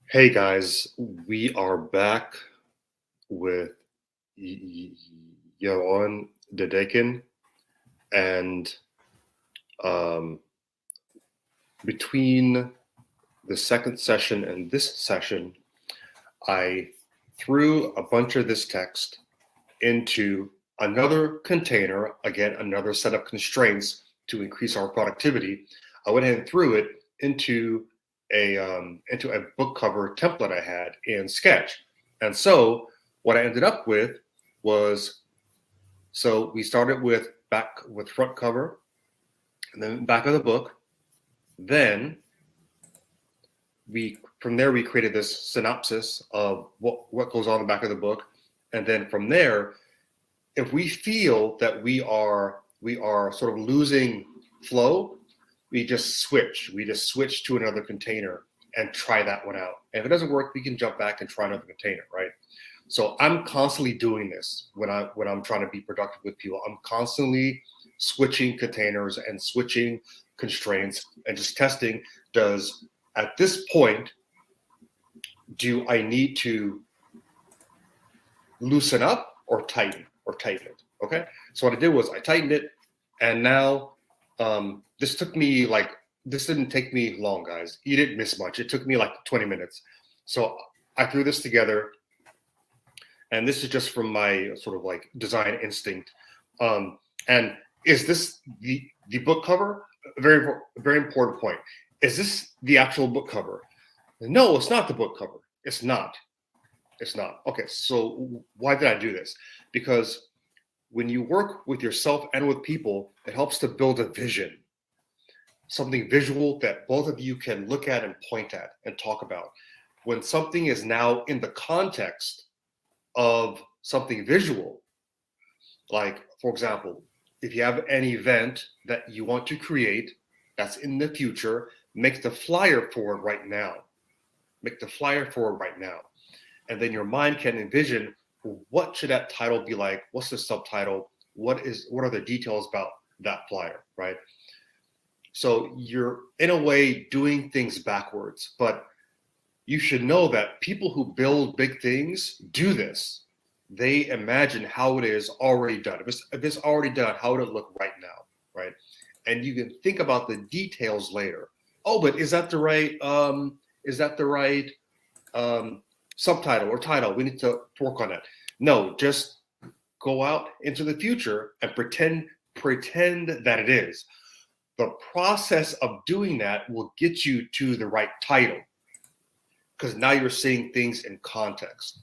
Hey guys, we are back with Jeroen De Deken, and um, between the second session and this session, I threw a bunch of this text into another container, again, another set of constraints to increase our productivity. I went ahead and threw it into a book cover template I had in Sketch. And so what I ended up with was so we started with front cover and then back of the book. Then we from there we created this synopsis of what goes on in the back of the book. And then from there, if we feel that we are sort of losing flow, we just switch to another container and try that one out. And if it doesn't work, we can jump back and try another container, right? So I'm constantly doing this when I'm trying to be productive with people. I'm constantly switching containers and switching constraints and just testing. Does at this point do I need to loosen up or tighten it? Okay. So what I did was I tightened it, and now this didn't take me long, guys. You didn't miss much. It took me like 20 minutes. So I threw this together, and this is just from my sort of like design instinct. And is this the book cover? Very important point. Is this the actual book cover? No, it's not the book cover. It's not. It's not. Okay, so why did I do this? Because when you work with yourself and with people, it helps to build a vision, something visual that both of you can look at and point at and talk about. When something is now in the context of something visual, like, for example, if you have an event that you want to create that's in the future, make the flyer for it right now. Make the flyer for it right now. And then your mind can envision, what should that title be like? What's the subtitle? What are the details about that flyer, right? So you're in a way doing things backwards, but you should know that people who build big things do this. They imagine how it is already done. If it's already done, how would it look right now, right? And you can think about the details later. Oh, but is that the right subtitle or title? We need to work on that. No, just go out into the future and pretend that it is. The process of doing that will get you to the right title, because now you're seeing things in context.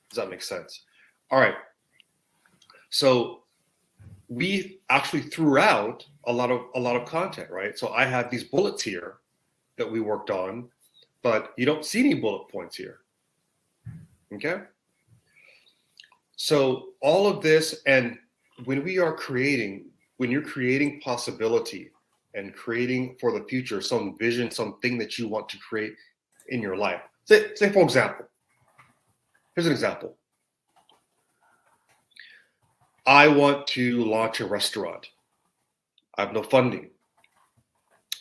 Does that make sense? All right. So we actually threw out a lot of content, right? So I have these bullets here that we worked on, but you don't see any bullet points here. Okay. So all of this, and when you're creating possibility and creating for the future, some vision, something that you want to create in your life. Say for example, here's an example. I want to launch a restaurant. I have no funding.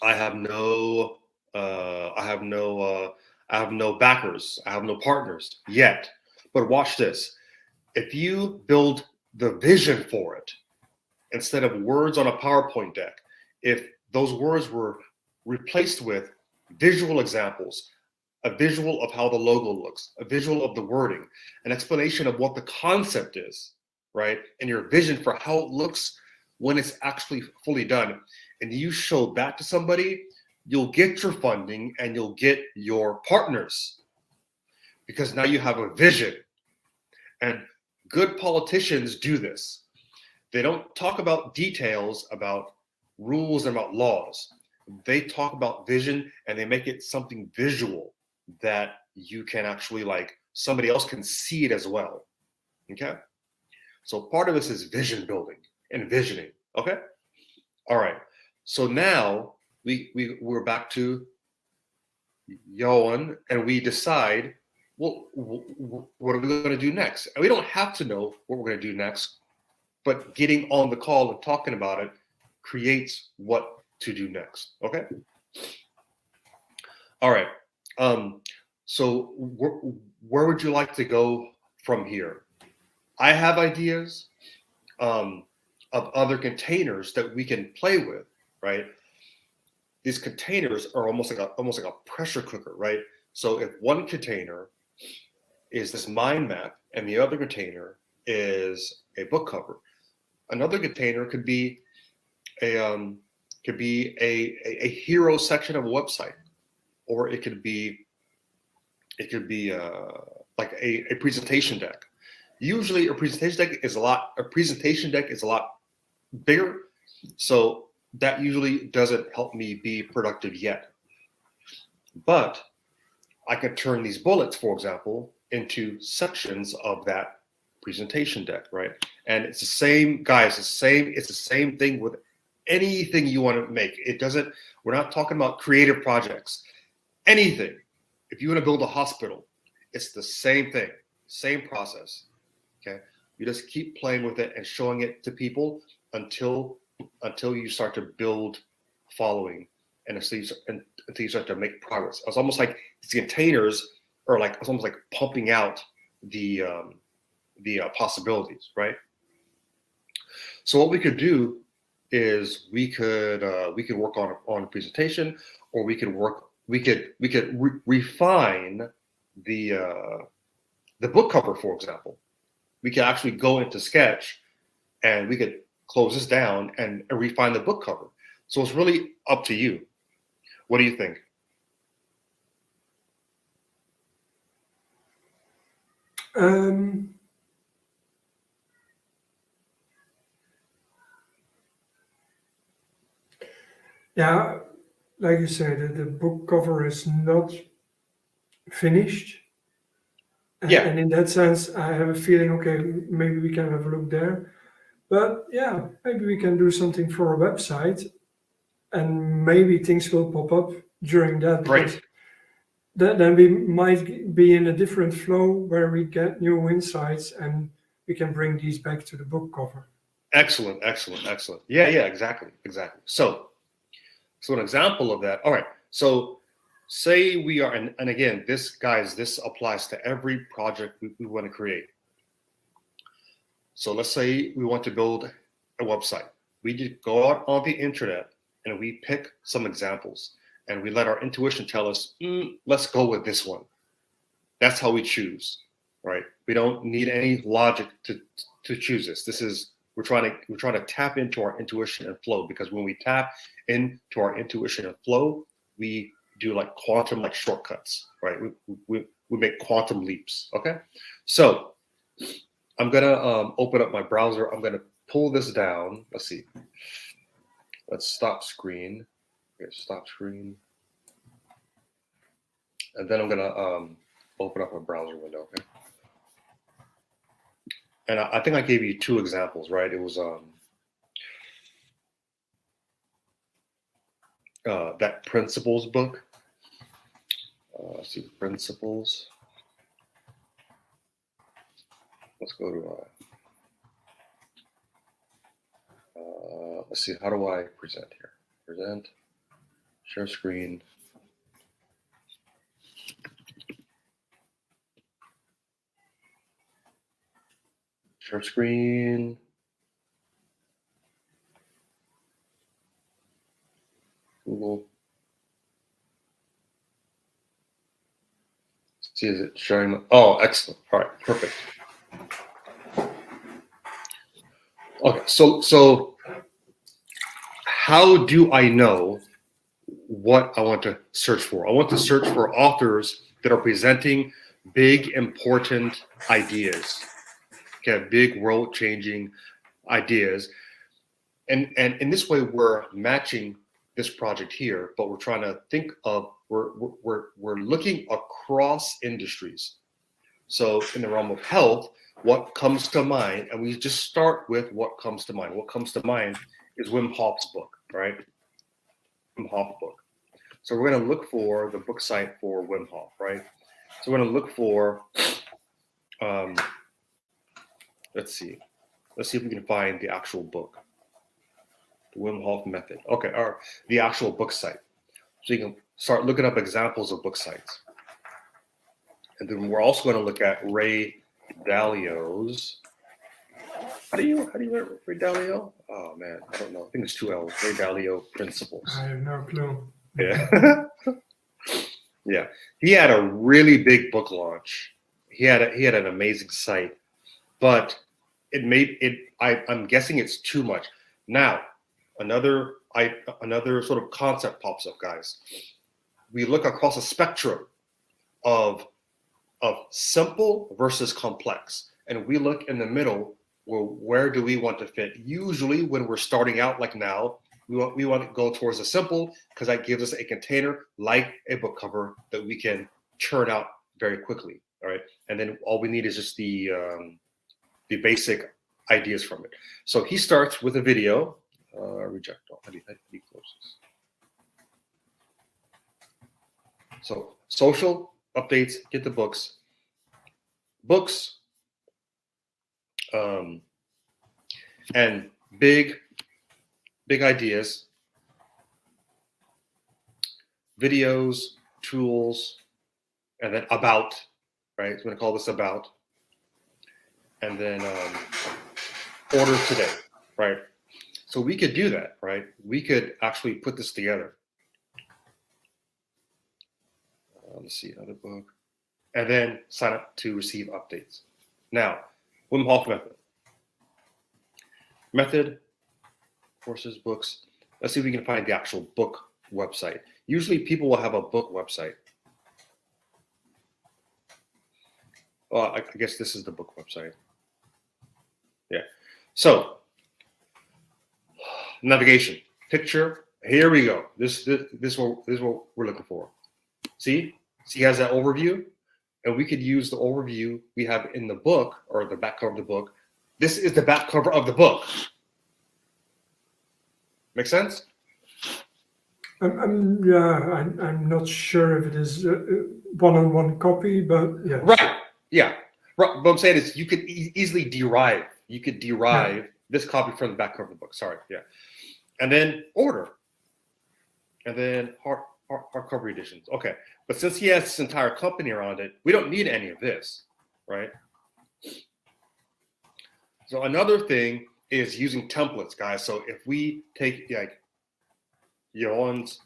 I have no, I have no, I have no backers. I have no partners yet. But watch this. If you build the vision for it instead of words on a PowerPoint deck, if those words were replaced with visual examples, a visual of how the logo looks, a visual of the wording, an explanation of what the concept is, right? And your vision for how it looks when it's actually fully done, and you show that to somebody, you'll get your funding and you'll get your partners, because now you have a vision. And good politicians do this. They don't talk about details, about rules, and about laws. They talk about vision, and they make it something visual that you can actually, like, somebody else can see it as well. Okay? So part of this is vision building and visioning. Okay? All right. So now we're back to Johan, and we decide, well, what are we going to do next? And we don't have to know what we're going to do next, but getting on the call and talking about it creates what to do next. Okay. All right. So where would you like to go from here? I have ideas of other containers that we can play with, right? These containers are almost like a pressure cooker, right? So if one container is this mind map and the other container is a book cover, another container could be a a hero section of a website, or it could be like a presentation deck. Usually a presentation deck is a lot bigger, so that usually doesn't help me be productive yet. But I could turn these bullets, for example, into sections of that presentation deck, right? And it's the same, guys, it's the same thing with anything you want to make. We're not talking about creative projects. Anything. If you want to build a hospital, it's the same thing, same process. Okay. You just keep playing with it and showing it to people until you start to build a following and until you start to make progress. It's almost like these containers it's almost like pumping out the possibilities, right? So what we could do is we could work on a presentation, or we could refine the book cover, for example. We could actually go into Sketch and we could close this down and refine the book cover. So it's really up to you. What do you think? Yeah, like you said, the book cover is not finished. Yeah. And in that sense, I have a feeling, okay, maybe we can have a look there. But yeah, maybe we can do something for a website, and maybe things will pop up during that, because Great. then we might be in a different flow where we get new insights and we can bring these back to the book cover. Excellent. Yeah, exactly. So an example of that. All right. So say we are, and again, this applies to every project we want to create. So let's say we want to build a website. We just go out on the internet and we pick some examples, and we let our intuition tell us, let's go with this one. That's how we choose, right? We don't need any logic to choose this. We're trying to tap into our intuition and flow, because when we tap into our intuition and flow, we do like quantum like shortcuts, right? We make quantum leaps. Okay, so I'm gonna open up my browser. I'm gonna pull this down. Let's see. Let's stop screen. Okay, stop screen, and then I'm gonna open up a browser window. Okay. And I think I gave you two examples, right? It was that principles book. Let's see, principles. Let's go to let's see, how do I present here? Present, share screen. Share screen. Google. See, is it showing? Oh, excellent. All right, perfect. Okay, so how do I know what I want to search for? I want to search for authors that are presenting big, important ideas. Okay, big, world-changing ideas, and in this way, we're matching this project here, but we're trying to think of we're looking across industries. So in the realm of health, what comes to mind, and we just start with what comes to mind. What comes to mind is Wim Hof's book, right? Wim Hof book. So we're going to look for the book site for Wim Hof, right? So we're going to look for, let's see if we can find the actual book, the Wim Hof method. Okay, or the actual book site. So you can start looking up examples of book sites. And then we're also going to look at Ray Dalio's. How do you write Ray Dalio? Oh man, I don't know. I think it's 2 L's. Ray Dalio Principles. I have no clue. Yeah. Yeah. He had a really big book launch. He had an amazing site, but it made it. I'm guessing it's too much. Now, another sort of concept pops up, guys. We look across a spectrum of simple versus complex, and we look in the middle. Well, where do we want to fit? Usually, when we're starting out, like now, we want to go towards the simple because that gives us a container like a book cover that we can churn out very quickly. All right, and then all we need is just the basic ideas from it. So he starts with a video. Reject all. How do you close this? So social updates, get the books, and big ideas, videos, tools, and then about, right? So I'm going to call this about, and then order today, right? So we could do that, right? We could actually put this together. Let's see, another book. And then sign up to receive updates. Now, Wim Hof method. Method, courses, books. Let's see if we can find the actual book website. Usually people will have a book website. Well, I guess this is the book website. Yeah. So, navigation, picture. Here we go. This is what we're looking for. See, he has that overview, and we could use the overview we have in the book or the back cover of the book. This is the back cover of the book. Make sense? I'm not sure if it is one-on-one copy, but yeah. Right. Yeah. Right. What I'm saying is you could easily derive. You could derive this copy from the back cover of the book. Sorry. Yeah. And then order. And then hardcover editions. Okay. But since he has this entire company around it, we don't need any of this, right? So another thing is using templates, guys. So if we take like Jeroen's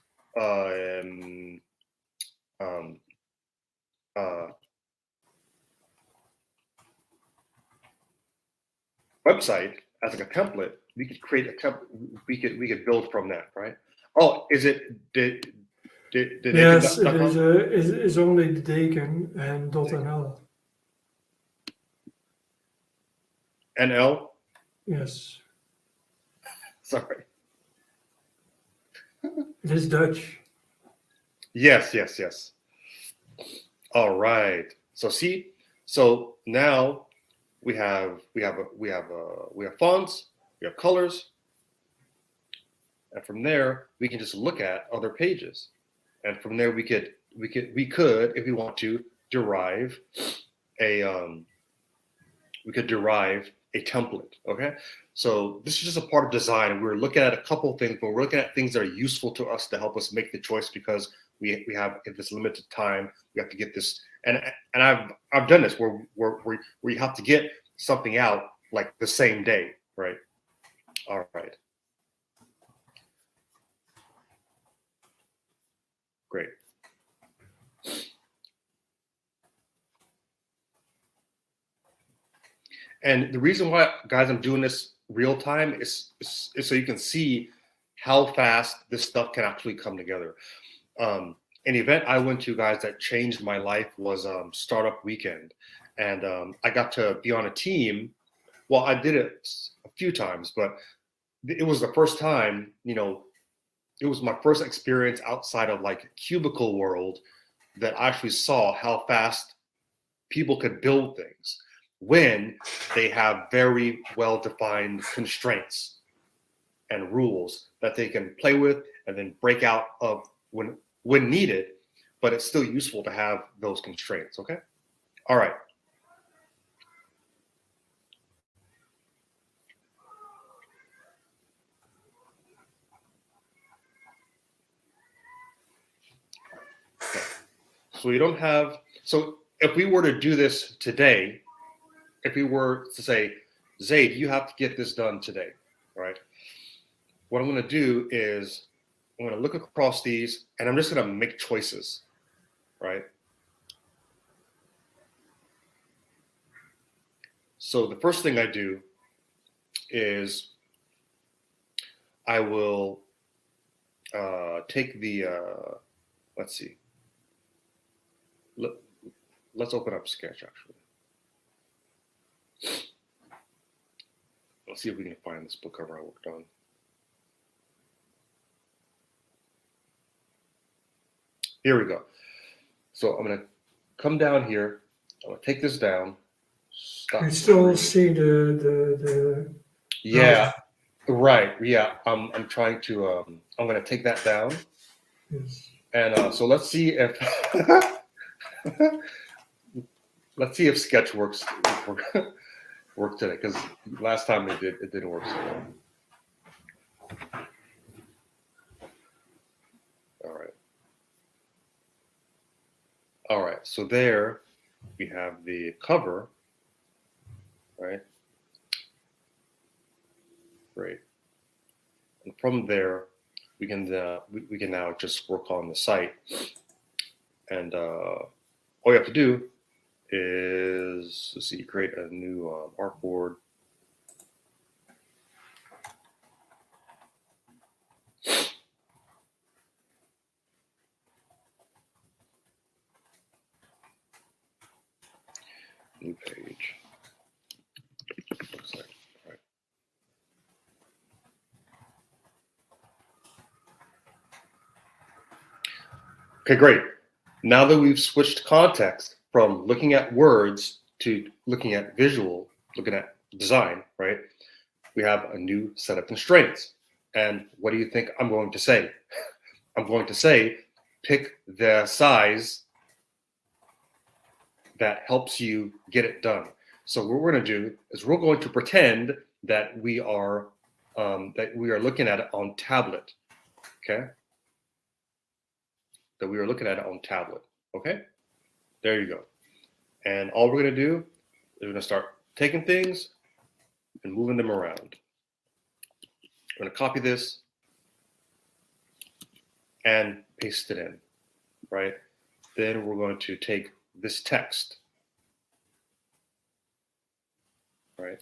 website as like a template, we could create a template. We could build from that, right? Oh, is it yes, it is only the Deken and .nl. NL? Yes. Sorry. It is Dutch. Yes. All right. So see, so now we have fonts, we have colors, and from there we can just look at other pages, and from there we could if we want to derive a template. Okay, so this is just a part of design. We're looking at a couple things, but we're looking at things that are useful to us to help us make the choice because we have in this limited time we have to get this. And I've done this where you have to get something out like the same day, right? All right. Great. And the reason why, guys, I'm doing this real time is so you can see how fast this stuff can actually come together. An event I went to, guys, that changed my life was Startup Weekend. And I got to be on a team. Well, I did it a few times, but it was the first time, it was my first experience outside of like cubicle world that I actually saw how fast people could build things when they have very well-defined constraints and rules that they can play with and then break out of when needed, but it's still useful to have those constraints, okay? All right. Okay. So you don't have, so if we were to do this today, if we were to say, Zaid, you have to get this done today, right? What I'm going to do is I'm going to look across these and I'm just going to make choices, right? So the first thing I do is I will take the, let's see. Let's open up Sketch, actually. Let's see if we can find this book cover I worked on. Here we go. So I'm going to come down here. I'm going to take this down. You still see the yeah, right. Yeah, I'm trying to. I'm going to take that down. Yes. And so let's see if let's see if Sketch works today, because last time it didn't work so well. All right, so there we have the cover, right? Great. And from there, we can now just work on the site. And all you have to do is, let's see, create a new artboard. New page. Looks like, all right. Okay, great. Now that we've switched context from looking at words to looking at visual, looking at design, right? We have a new set of constraints. And what do you think I'm going to say? I'm going to say, pick the size that helps you get it done. So what we're going to do is we're going to pretend that we are looking at it on tablet, okay? That we are looking at it on tablet, okay? There you go. And all we're going to do is we're going to start taking things and moving them around. I'm going to copy this and paste it in, right? Then we're going to take this text, right?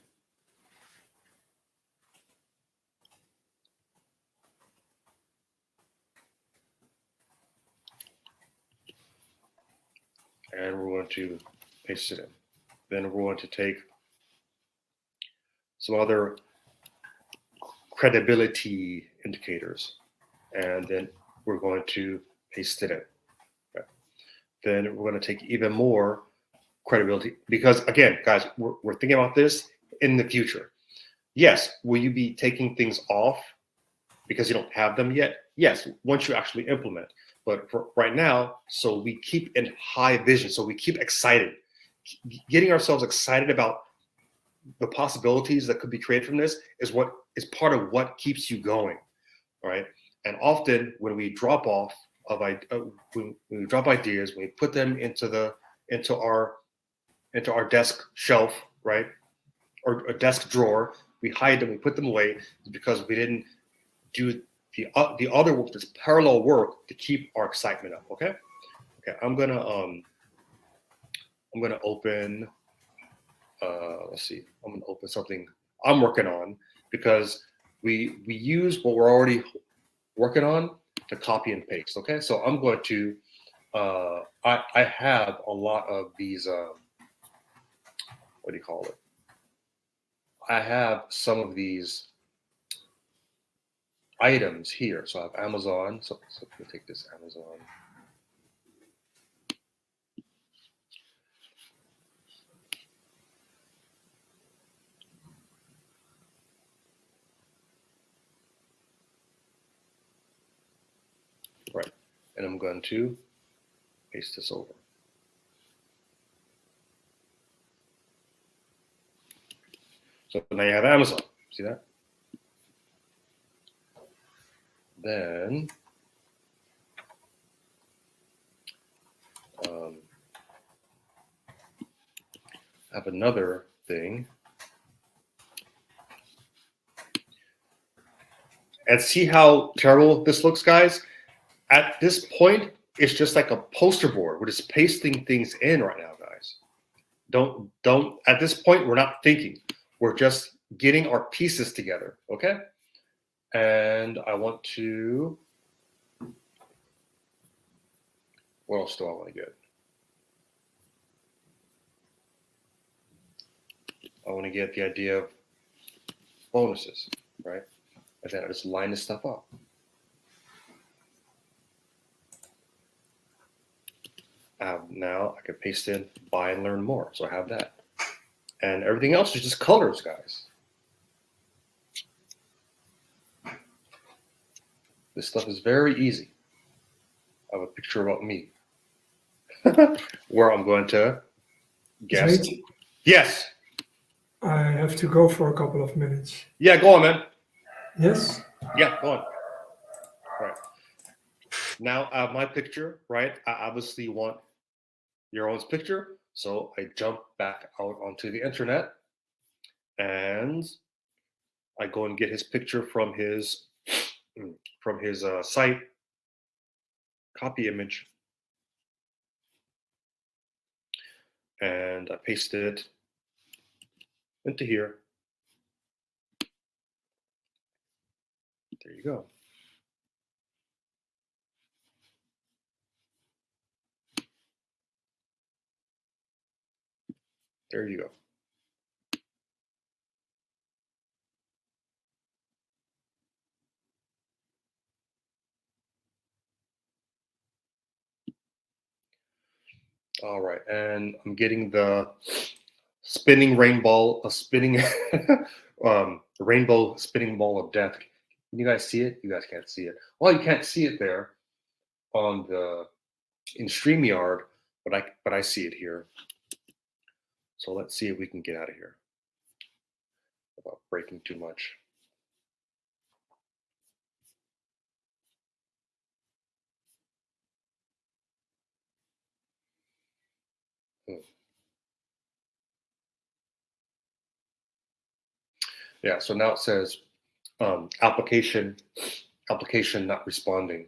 And we're going to paste it in. Then we're going to take some other credibility indicators, and then we're going to paste it in. Okay. Then we're going to take even more credibility, because again, guys, we're thinking about this in the future. Yes, will you be taking things off because you don't have them yet? Yes, once you actually implement. But for right now, so we keep in high vision, so we keep excited, getting ourselves excited about the possibilities that could be created from this is what is part of what keeps you going, right? And often when we drop off of when we drop ideas, when we put them into our desk shelf, right, or a desk drawer, we hide them, we put them away because we didn't do the other work, this parallel work to keep our excitement up. Okay, I'm gonna open. Let's see. I'm gonna open something I'm working on, because we use what we're already working on to copy and paste. Okay, so I'm going to. I have a lot of these. What do you call it? I have some of these items here. So I have Amazon. So let me take this Amazon. Right. And I'm going to paste this over. So now you have Amazon. See that? Then I have another thing. And see how terrible this looks, guys? At this point, it's just like a poster board. We're just pasting things in right now, guys. Don't at this point, we're not thinking. We're just getting our pieces together, okay? And I want to, what else do I want to get? I want to get the idea of bonuses, right? And then I just line this stuff up. Now I can paste in buy and learn more. So I have that. And everything else is just colors, guys. This stuff is very easy. I have a picture about me where I'm going to guess. Zait, Yes. I have to go for a couple of minutes. Yeah, go on, man. Yes? Yeah, go on. All right. Now I have my picture, right? I obviously want Jeroen's picture. So I jump back out onto the internet and I go and get his picture from his site, copy image, and I paste it into here. There you go. There you go. All right, and I'm getting the spinning rainbow, a spinning rainbow spinning ball of death. Can you guys see it? You guys can't see it. Well, you can't see it there on the in StreamYard, but I see it here. So let's see if we can get out of here without breaking too much. Yeah, so now it says application not responding.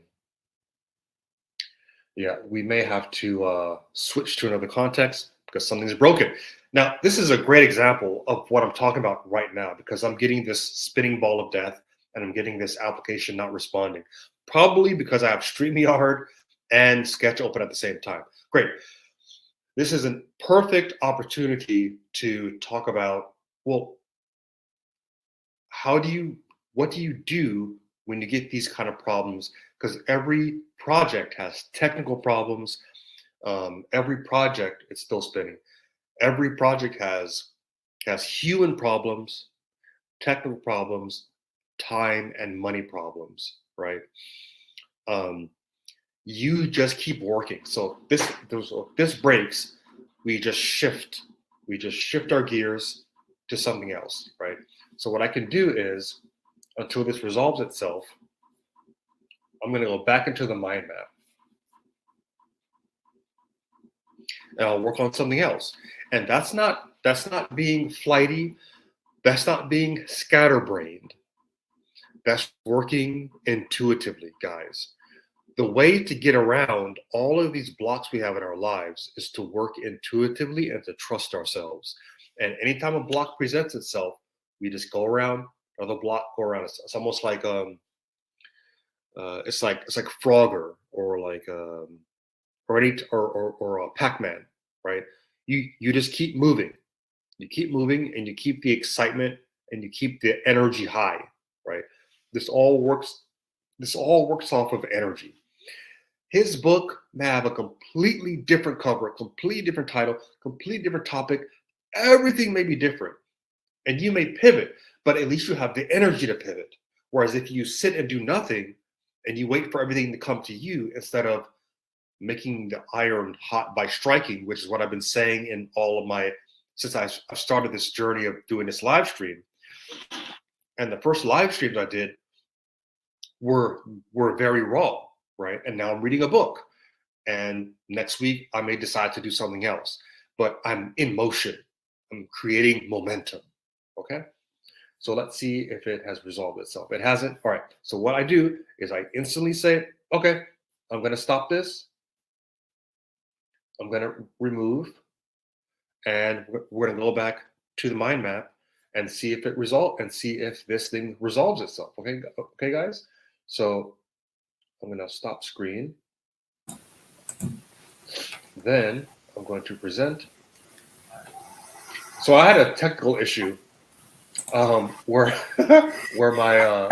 Yeah, we may have to switch to another context because something's broken. Now, this is a great example of what I'm talking about right now because I'm getting this spinning ball of death and I'm getting this application not responding. Probably because I have StreamYard and Sketch open at the same time. Great. This is a perfect opportunity to talk about, well, what do you do when you get these kind of problems? Because every project has technical problems. Every project, it's still spinning. Every project has human problems, technical problems, time and money problems, right? You just keep working. So this breaks, we just shift our gears to something else, right? So what I can do is, until this resolves itself, I'm going to go back into the mind map and I'll work on something else. And that's not being flighty. That's not being scatterbrained. That's working intuitively, guys. The way to get around all of these blocks we have in our lives is to work intuitively and to trust ourselves. And anytime a block presents itself, we just go around another block, go around. It's almost like it's like Frogger or like or Pac-Man, right? You just keep moving. You keep moving and you keep the excitement and you keep the energy high, right? This all works off of energy. His book may have a completely different cover, completely different title, completely different topic. Everything may be different. And you may pivot, but at least you have the energy to pivot. Whereas if you sit and do nothing and you wait for everything to come to you instead of making the iron hot by striking, which is what I've been saying in all of my, since I started this journey of doing this live stream. And the first live streams I did were very raw, right? And now I'm reading a book. And next week I may decide to do something else, but I'm in motion. I'm creating momentum. Okay. So let's see if it has resolved itself. It hasn't. All right. So what I do is I instantly say, okay, I'm going to stop this. I'm going to remove, and we're going to go back to the mind map and see if it resolve and see if this thing resolves itself. Okay. Okay, guys. So I'm going to stop screen. Then I'm going to present. So I had a technical issue where where my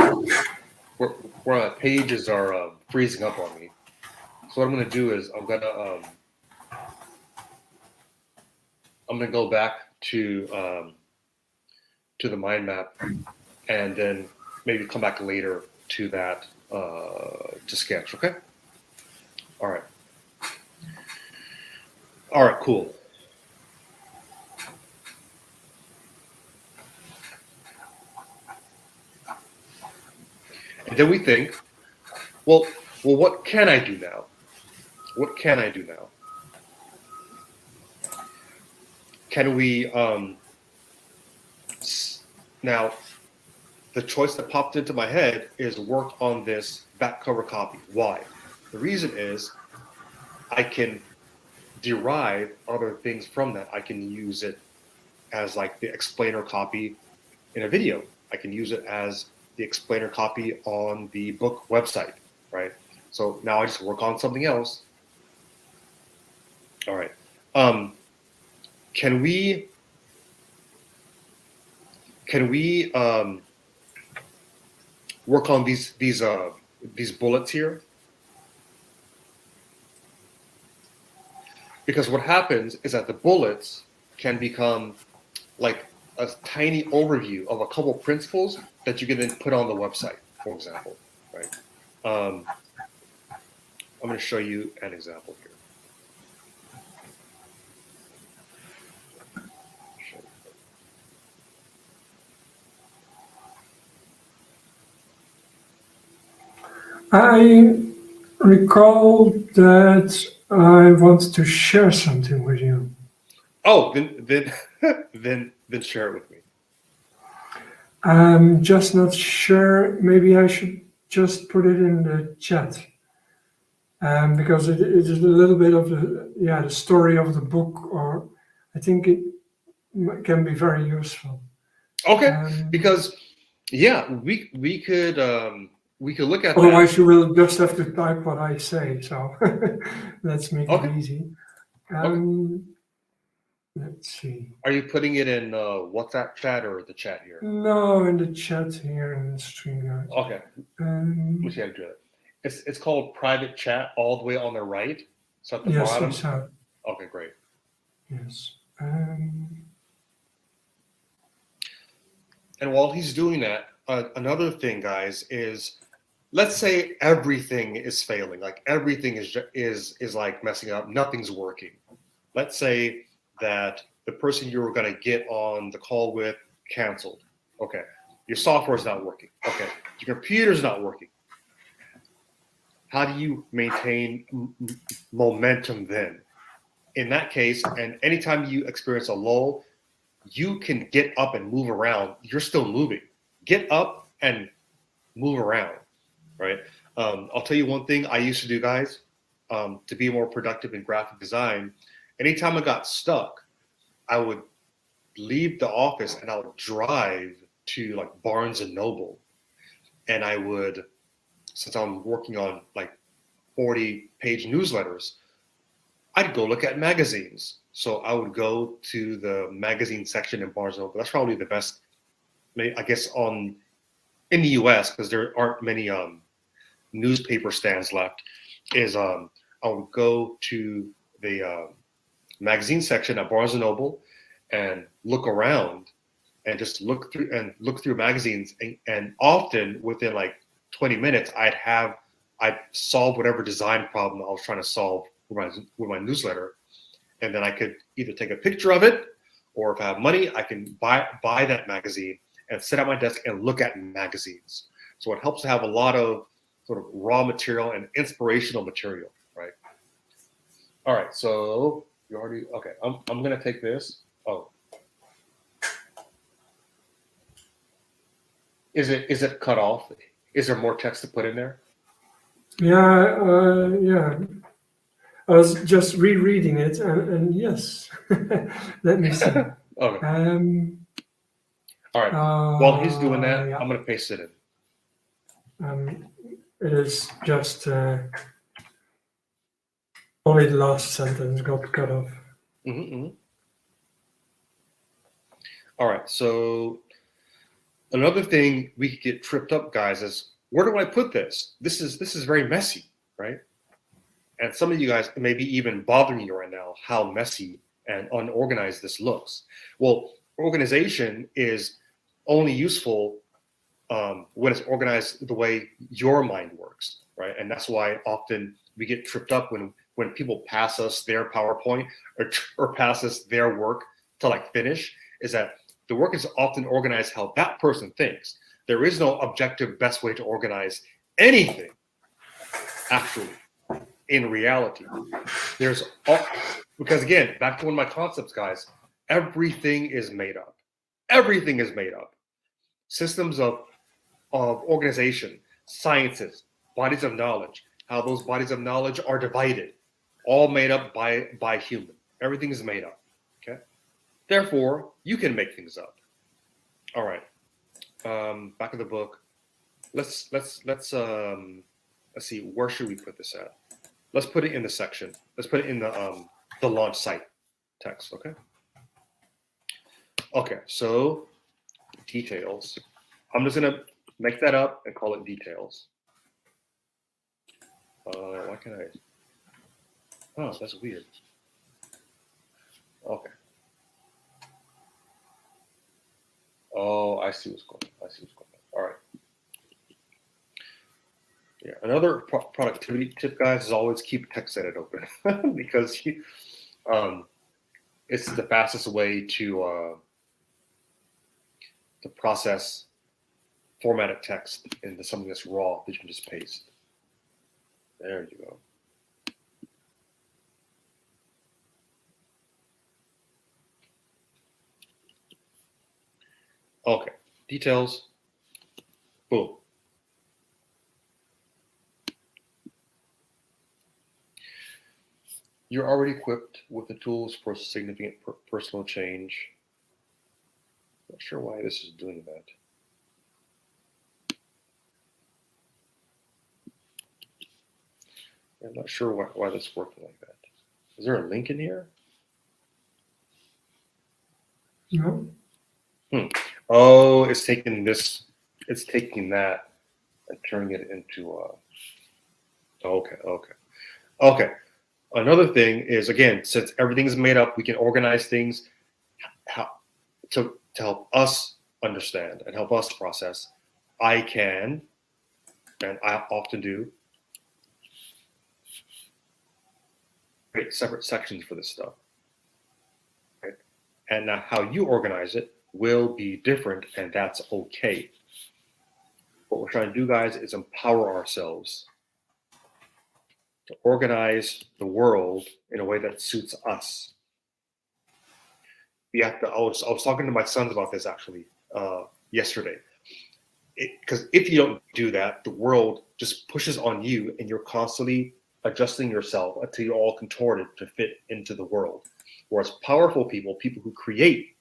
where my pages are freezing up on me. So what I'm going to do is I'm going to go back to the mind map, and then maybe come back later to that to sketch. Okay. All right. All right. Cool. And then we think, well, what can I do now? What can I do now? Can we now? The choice that popped into my head is work on this back cover copy. Why? The reason is I can derive other things from that. I can use it as like the explainer copy in a video. I can use it as the explainer copy on the book website, right? So now I just work on something else. All right. Can we work on these bullets here? Because what happens is that the bullets can become like a tiny overview of a couple principles that you can then put on the website, for example, right? I'm going to show you an example here. I recall that I want to share something with you. Oh, then then share it with me. I'm just not sure. Maybe I should just put it in the chat, because it is a little bit of the story of the book, or I think it can be very useful. Okay, because yeah, we could look at Otherwise, that. you will just have to type what I say. So let's make it easy. Okay. Let's see. Are you putting it in WhatsApp chat or the chat here? No, in the chat here in the stream. Okay. Let me see how to do it. It's called private chat all the way on the right. So at the Yes, bottom. exactly. Okay, great. Yes. And while he's doing that, another thing, guys, is let's say everything is failing, like everything is like messing up, nothing's working. Let's say that the person you were going to get on the call with canceled. Okay, your software is not working. Okay, your computer's not working. How do you maintain momentum then? In that case, and anytime you experience a lull, you can get up and move around. You're still moving. Get up and move around, right? I'll tell you one thing I used to do, guys, to be more productive in graphic design. Anytime I got stuck, I would leave the office and I would drive to like Barnes and Noble, and I would, since I'm working on like 40-page newsletters, I'd go look at magazines. So I would go to the magazine section in Barnes and Noble. That's probably the best, I guess, in the U.S. because there aren't many newspaper stands left. I would go to the magazine section at Barnes and Noble and look around and just look through magazines, and often within like 20 minutes I'd solve whatever design problem I was trying to solve with my newsletter, and then I could either take a picture of it, or if I have money, I can buy that magazine and sit at my desk and look at magazines. So it helps to have a lot of sort of raw material and inspirational material, right? All right, so you already okay. I'm gonna take this. Oh, Is it cut off? Is there more text to put in there? Yeah. I was just rereading it, and yes. Let me see. Okay. Um, All right. While he's doing that, yeah. I'm gonna paste it in. It is just only the last sentence got cut off. Mm-hmm. All right. So another thing we could get tripped up, guys, is where do I put this? This is very messy, right? And some of you guys may be even bothering you right now how messy and unorganized this looks. Well, organization is only useful when it's organized the way your mind works, right? And that's why often we get tripped up when people pass us their PowerPoint or pass us their work to like finish, is that the work is often organized how that person thinks. There is no objective best way to organize anything, actually, in reality. Because again, back to one of my concepts, guys, everything is made up. Everything is made up. Systems of organization, sciences, bodies of knowledge, how those bodies of knowledge are divided, all made up by human. Everything is made up. Okay. Therefore, you can make things up. All right. Back of the book. Let's see. Where should we put this at? Let's put it in the section. Let's put it in the launch site text. Okay. Okay. So details. I'm just gonna make that up and call it details. Why can't I? Oh, that's weird. Okay. Oh, I see what's going on. All right. Yeah. Another productivity tip, guys, is always keep text edit open because it's the fastest way to process formatted text into something that's raw that you can just paste. There you go. Okay, details. Boom. You're already equipped with the tools for significant personal change. Not sure why this is doing that. I'm not sure why that's working like that. Is there a link in here? No. Oh, it's taking this. It's taking that and turning it into. Okay. Another thing is, again, since everything is made up, we can organize things to help us understand and help us process. I can, and I often do, create separate sections for this stuff. Right? And now how you organize it will be different, and that's okay. What we're trying to do, guys, is empower ourselves to organize the world in a way that suits us. I was talking to my sons about this actually yesterday. Because if you don't do that, the world just pushes on you, and you're constantly adjusting yourself until you're all contorted to fit into the world. Whereas powerful people who create,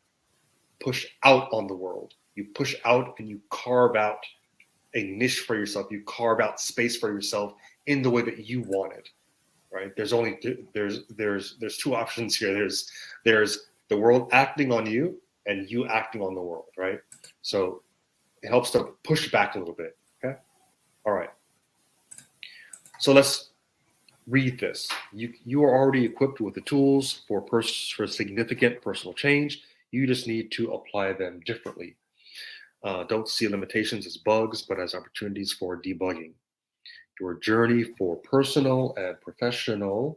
push out on the world. You push out and you carve out a niche for yourself. You carve out space for yourself in the way that you want it. Right? There's two options here. There's the world acting on you and you acting on the world. Right? So it helps to push back a little bit. Okay. All right. So let's read this. You are already equipped with the tools for significant personal change. You just need to apply them differently. Don't see limitations as bugs, but as opportunities for debugging. Your journey for personal and professional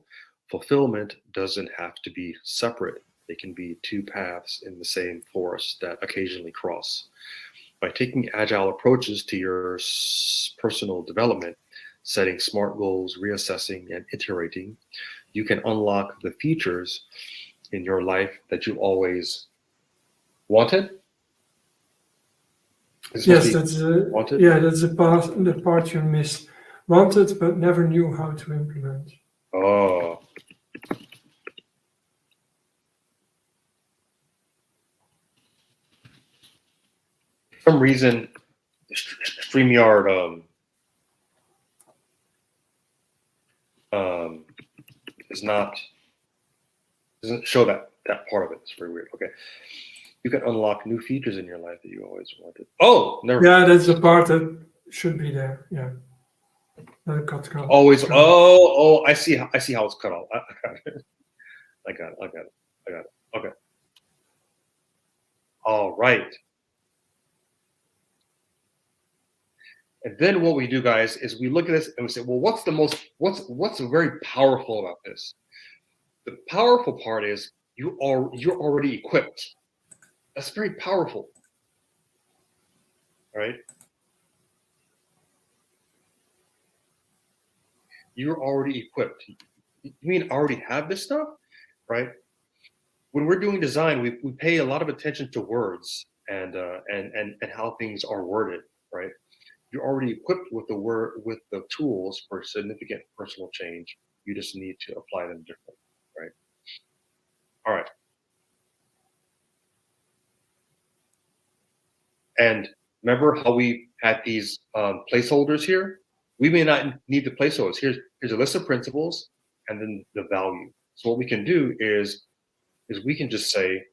fulfillment doesn't have to be separate. They can be two paths in the same forest that occasionally cross. By taking agile approaches to your personal development, setting smart goals, reassessing, and iterating, you can unlock the features in your life that you always wanted It's supposed Yes, to be that's wanted. that's the part you missed. Wanted but never knew how to implement. Oh, for some reason, StreamYard is not doesn't show that part of it. It's very weird. Okay, you can unlock new features in your life that you always wanted. Oh, never. Yeah, that's the part that should be there. Yeah, that got cut. Always. cut. Oh, I see. I see how it's cut off. I got it. I got it. I got it. I got it. Okay. All right. And then what we do, guys, is we look at this and we say, well, what's very powerful about this? The powerful part is you're already equipped. That's very powerful, right? You're already equipped. You mean I already have this stuff, right? When we're doing design, we pay a lot of attention to words and how things are worded, right? You're already equipped with the tools for significant personal change. You just need to apply them differently, right? All right. And remember how we had these placeholders here? We may not need the placeholders. Here's a list of principles and then the value. So what we can do is we can just say,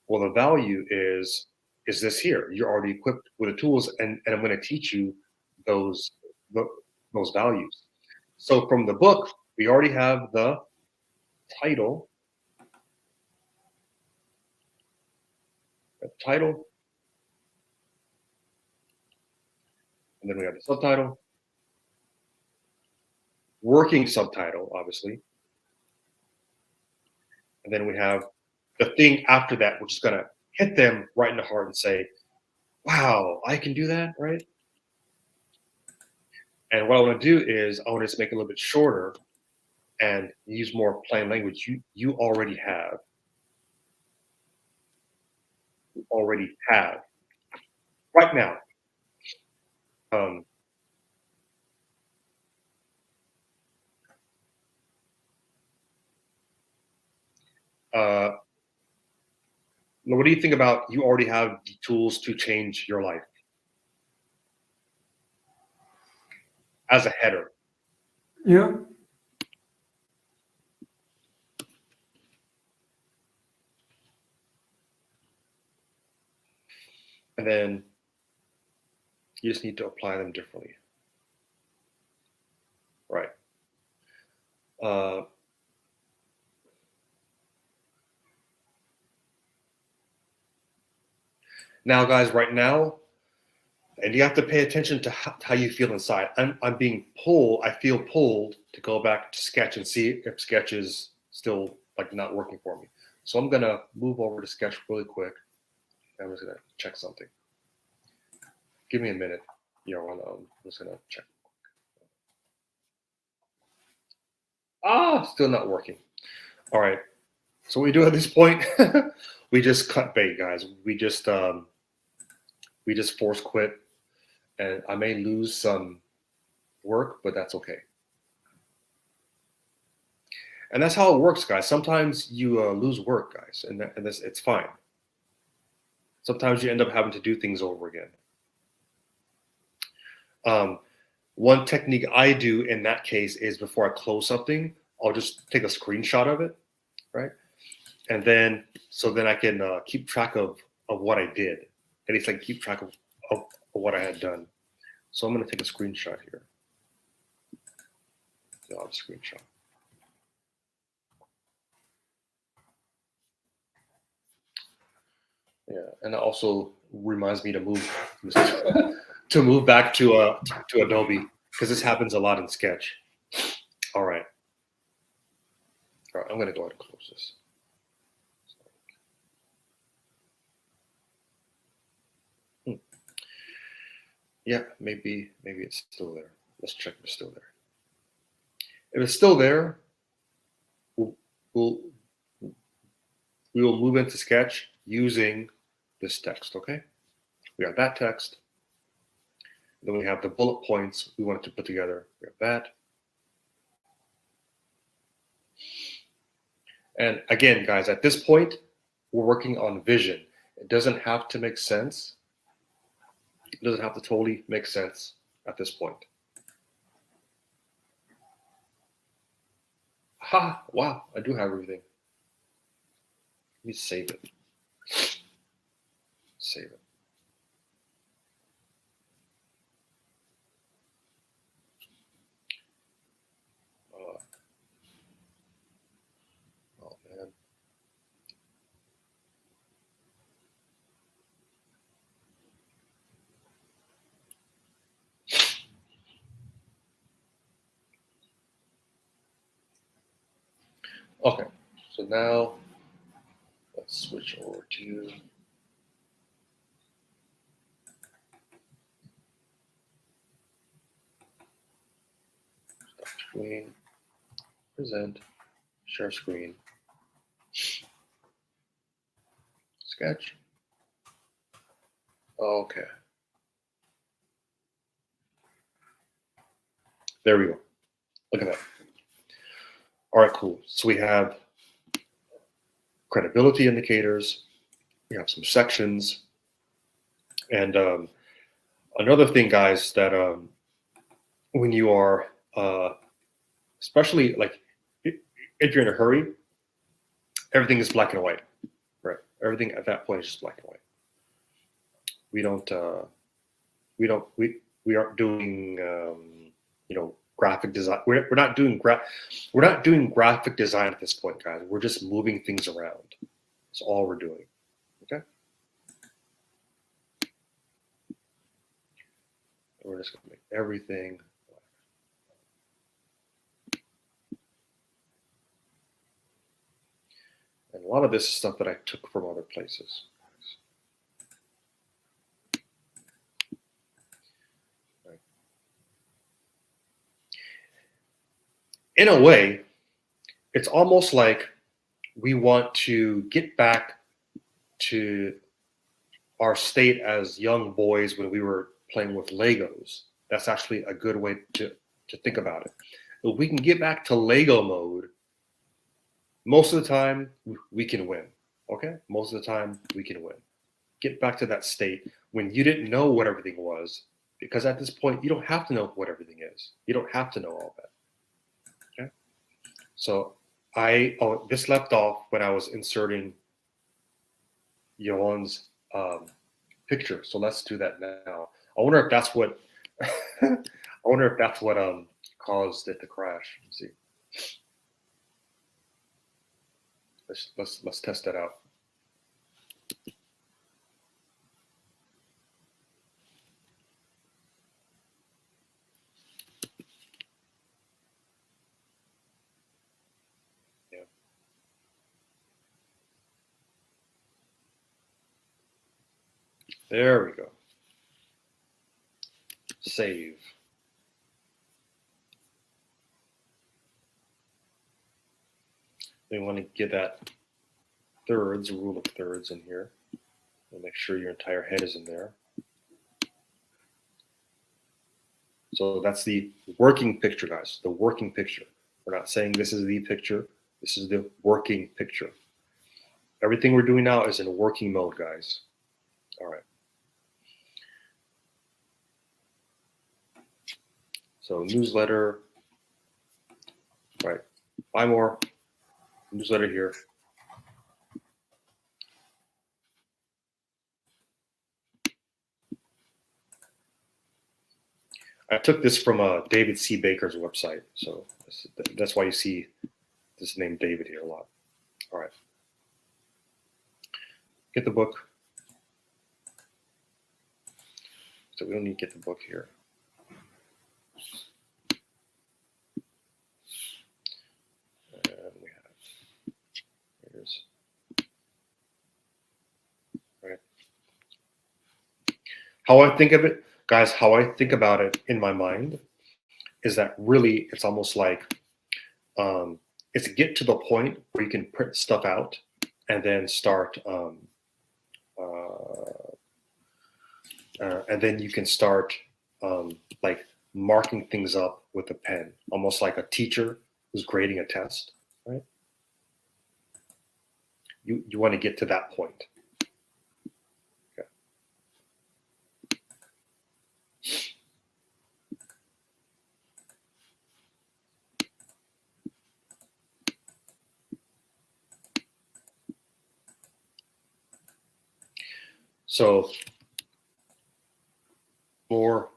well, the value is this here. You're already equipped with the tools, and I'm going to teach you those those values. So from the book, we already have the title, and then we have the subtitle, working subtitle, obviously, and then we have the thing after that, which is going to hit them right in the heart and say, wow, I can do that, right? And what I want to do is I want to just make it a little bit shorter and use more plain language. You already have. You already have. Right now. What do you think about you already have the tools to change your life as a header? Yeah. And then you just need to apply them differently. Right. Now, guys, right now, and you have to pay attention to how you feel inside. I'm being pulled. I feel pulled to go back to Sketch and see if Sketch is still like not working for me. So I'm gonna move over to Sketch really quick. I'm just gonna check something. Give me a minute. I'm just gonna check. Still not working. All right. So what we do at this point, we just cut bait, guys. We just force quit, and I may lose some work, but that's okay. And that's how it works, guys. Sometimes you lose work, guys, and it's fine. Sometimes you end up having to do things over again. One technique I do in that case is before I close something, I'll just take a screenshot of it, right? And then I can keep track of what I did. At least I can keep track of what I had done. So I'm going to take a screenshot here. I'll have a screenshot. Yeah, and it also reminds me to move back to Adobe, because this happens a lot in Sketch. All right, I'm going to go ahead and close this. Yeah, maybe it's still there. Let's check if it's still there. If it's still there, we will move into Sketch using this text, okay? We got that text, Then we have the bullet points we wanted to put together. We have that. And again, guys, at this point, we're working on vision. It doesn't have to make sense. It doesn't have to totally make sense at this point. Ha! Wow, I do have everything. Let me save it. Save it. Oh man. Okay, so now let's switch over to stop screen, present, share screen, sketch. Okay. There we go. Look at that. All right, cool. So we have credibility indicators. We have some sections. And another thing, guys, that when you are, especially like if you're in a hurry, everything is black and white, right? Everything at that point is just black and white. We aren't doing, graphic design. We're not doing graphic design at this point, guys. We're just moving things around. That's all we're doing. Okay. We're just gonna make everything. And a lot of this is stuff that I took from other places. Right. In a way, it's almost like we want to get back to our state as young boys when we were playing with Legos. That's actually a good way to think about it. If we can get back to Lego mode, most of the time we can win. Okay? Most of the time we can win. Get back to that state when you didn't know what everything was, because at this point you don't have to know what everything is. You don't have to know all that. Okay? So this left off when I was inserting Jeroen's picture. So let's do that now. I wonder if that's what caused it to crash. Let's see. Let's test that out. Yeah. There we go. Save. We want to get that thirds, rule of thirds in here. And make sure your entire head is in there. So that's the working picture, guys. The working picture. We're not saying this is the picture. This is the working picture. Everything we're doing now is in working mode, guys. All right. So newsletter. All right. Buy more. Newsletter here. I took this from David C. Baker's website, so that's why you see this name David here a lot. All right. Get the book. So we don't need to get the book here. And we have, here's, right. How I think of it, guys, how I think about it in my mind is that really it's almost like it's get to the point where you can print stuff out and then start and then you can start like marking things up with a pen, almost like a teacher who's grading a test, right? You want to get to that point. Okay. So more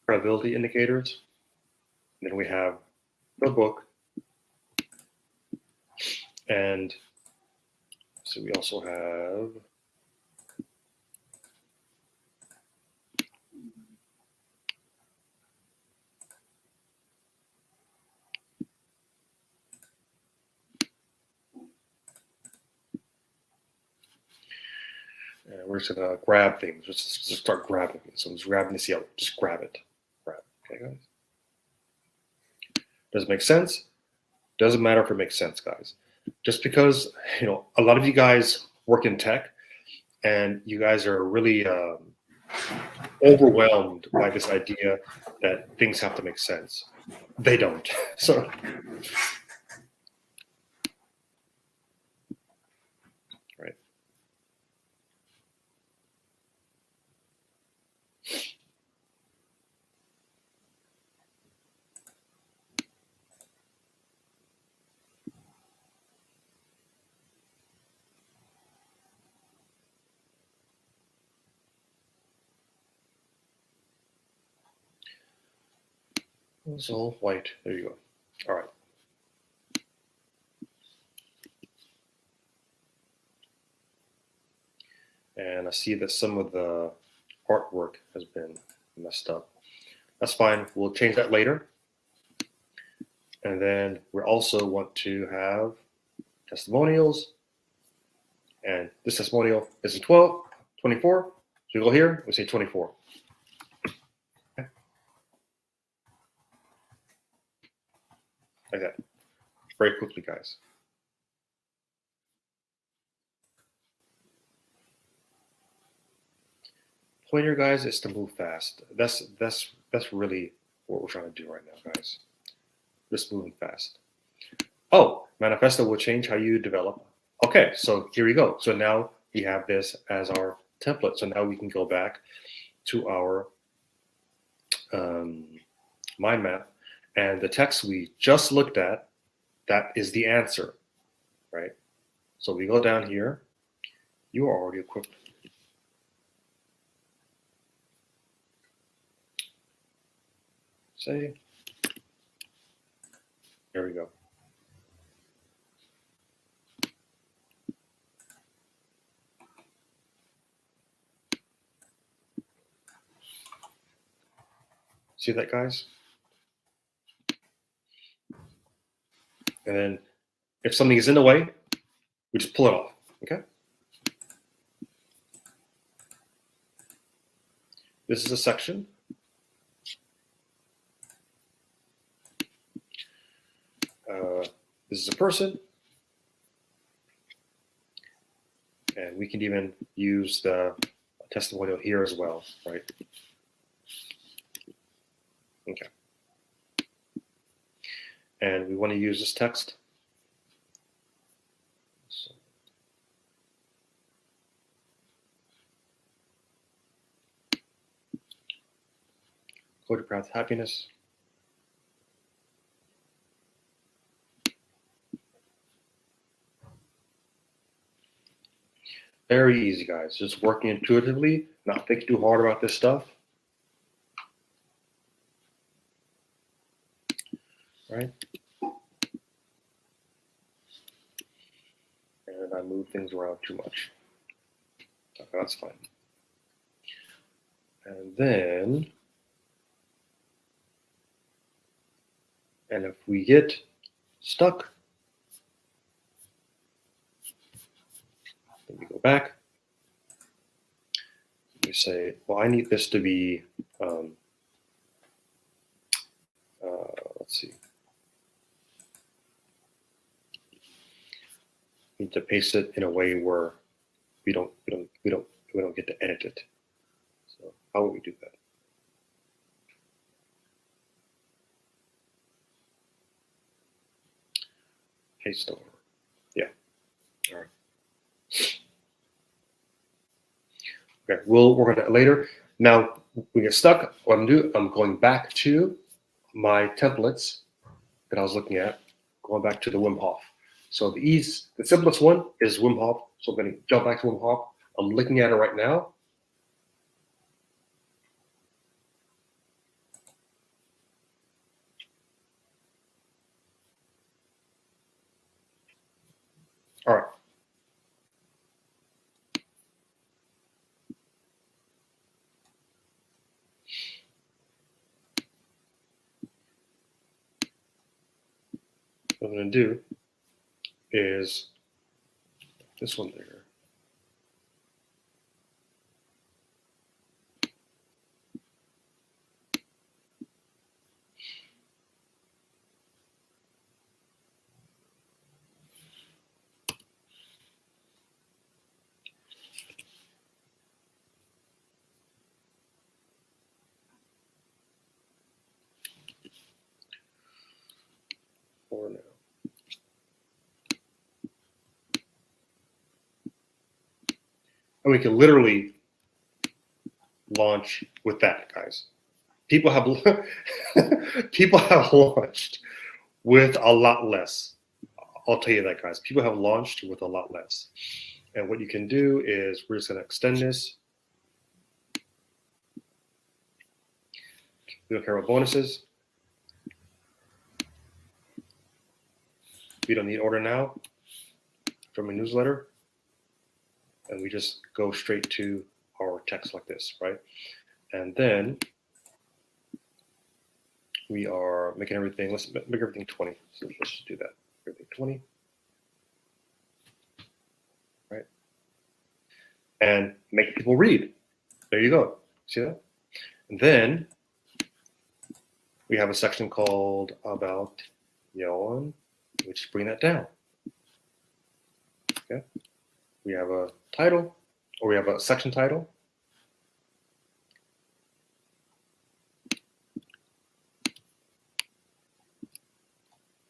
credibility indicators. And then we have the book. And so we also have we're just gonna grab things. Just start grabbing it. So I'm just grabbing this yellow. Just grab it. Grab. Okay, guys. Does it make sense? Doesn't matter if it makes sense, guys. Just because a lot of you guys work in tech, and you guys are really overwhelmed by this idea that things have to make sense. They don't. So. Right. It's all white. There you go. All right. And I see that some of the artwork has been messed up. That's fine. We'll change that later. And then we also want to have testimonials. And this testimonial is a 12, 24. So we go here, we say 24. Okay. Like that. Very quickly, guys. Pointer, guys, is to move fast. That's really what we're trying to do right now, guys. Just moving fast. Oh, manifesto will change how you develop. Okay, so here we go. So now we have this as our template. So now we can go back to our mind map, and the text we just looked at, that is the answer, right? So we go down here. You are already equipped. Say, here we go. See that, guys? And then if something is in the way, we just pull it off, okay? This is a section. This is a person. And we can even use the testimonial here as well, right? Okay. And we want to use this text. So. Code your path to happiness. Very easy, guys. Just working intuitively, not thinking too hard about this stuff. Right? And I move things around too much. Okay, that's fine. And then, and if we get stuck, then we go back. We say, well, I need this to be, let's see. We need to paste it in a way where we don't get to edit it. So how would we do that? Paste over. Yeah. All right. Okay, we'll work on that later. Now we get stuck. What I'm doing, I'm going back to my templates that I was looking at, going back to the Wim Hof. So the simplest one is Wim Hof. So I'm going to jump back to Wim Hof. I'm looking at it right now. All right. What I'm going to do is this one there. For now. And we can literally launch with that, guys. People have launched with a lot less. I'll tell you that, guys. People have launched with a lot less. And what you can do is we're just going to extend this. We don't care about bonuses. We don't need order now from a newsletter. And we just go straight to our text like this, right? And then we are making everything, let's make everything 20. So let's just do that. Everything 20. Right? And make people read. There you go. See that? And then we have a section called About Jeroen. We just bring that down. Okay. We have a title, or we have a section title.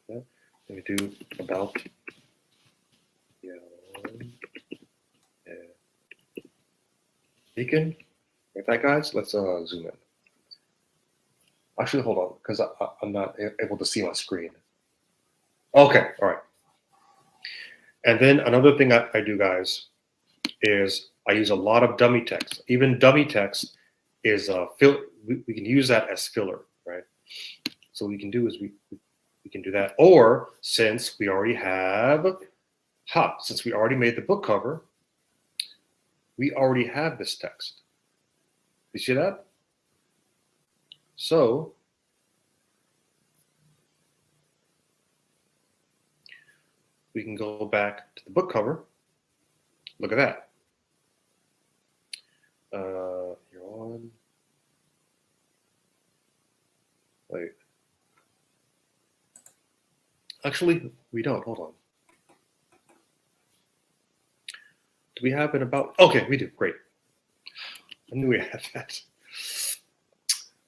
Okay. Then we do About Jeroen De Deken. Like that, guys. Let's zoom in. Actually, hold on, because I'm not able to see my screen. Okay, all right. And then another thing I do, guys, is I use a lot of dummy text. Even dummy text is we can use that as filler, right? So what we can do is we can do that. Or since we already made the book cover, we already have this text. You see that? So we can go back to the book cover. Look at that. You're on. Wait. Actually, we don't. Hold on. Do we have it about? Okay, we do. Great. I knew we had that.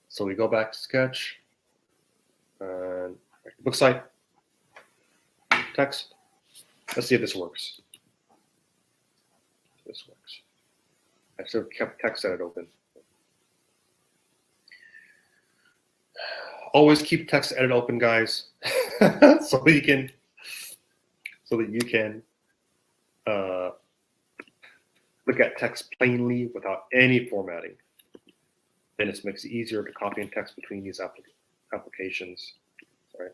So we go back to Sketch and book site, text. Let's see if this works. This works. I still kept text edit open. Always keep text edit open, guys, so that you can look at text plainly without any formatting. Then it makes it easier to copy and text between these applications. Sorry.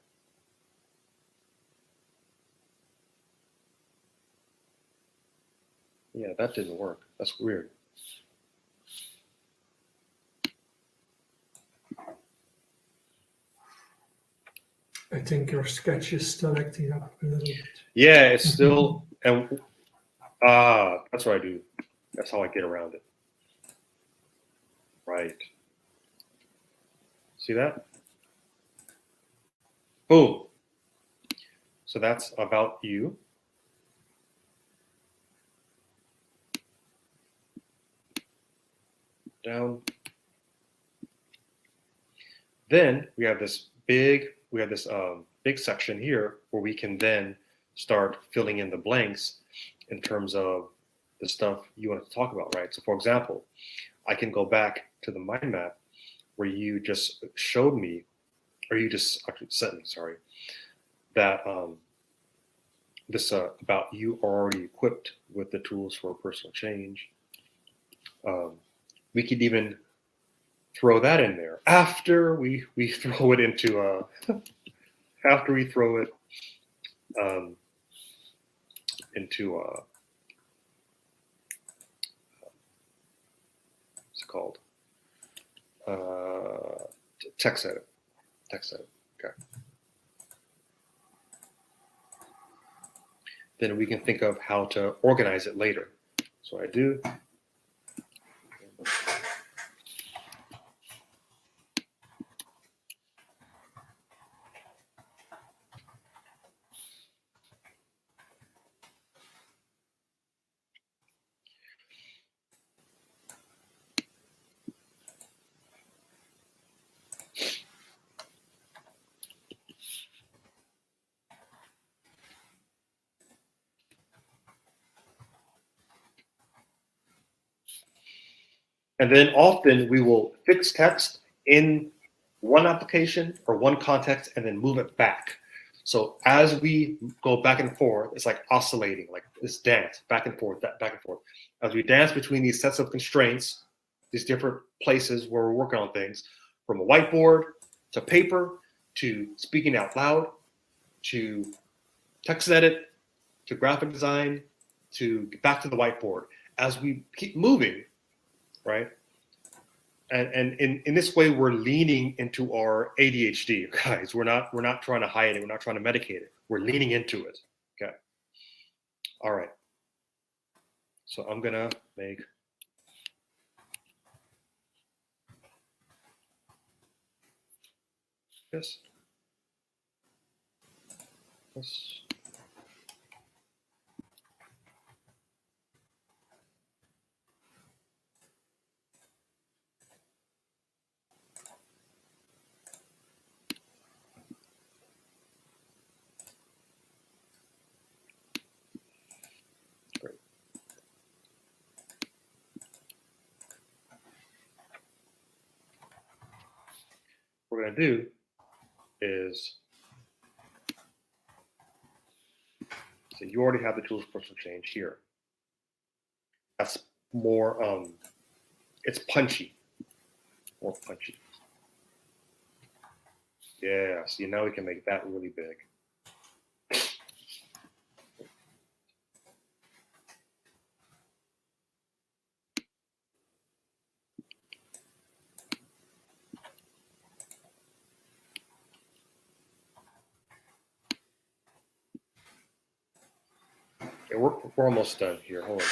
Yeah, that didn't work. That's weird. I think your sketch is still acting up a little bit. Yeah, it's still, and that's what I do. That's how I get around it. Right. See that? Boom. So that's about you. Down. Then we have this big section here where we can then start filling in the blanks in terms of the stuff you want to talk about, right? So for example, I can go back to the mind map where you just showed me, or you just actually sent me, sorry, that this about you are already equipped with the tools for personal change. We could even throw that in there after we throw it into after we throw it into what's it called, text edit. Okay. Then we can think of how to organize it later. So I do. And then often we will fix text in one application or one context and then move it back. So as we go back and forth, it's like oscillating, like this dance, back and forth, back and forth. As we dance between these sets of constraints, these different places where we're working on things, from a whiteboard to paper to speaking out loud to text edit to graphic design to back to the whiteboard. As we keep moving, right? And in this way, we're leaning into our ADHD, guys. We're not trying to hide it. We're not trying to medicate it. We're leaning into it. Okay. All right. So I'm gonna make this. Great. What we're gonna do is, so you already have the tools for personal change here. That's more, it's punchy, more punchy. Yeah, see, now we can make that really big. Okay, we're almost done here. Hold on.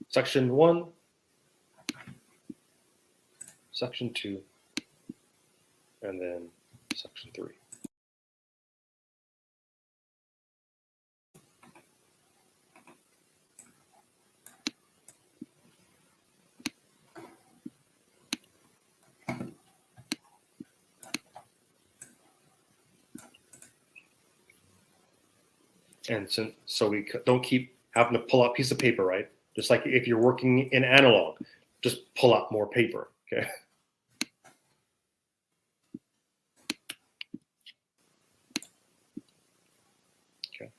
Section 1, section 2, and then section 3. And so we don't keep having to pull out a piece of paper, right? Just like if you're working in analog, just pull out more paper, okay? Okay.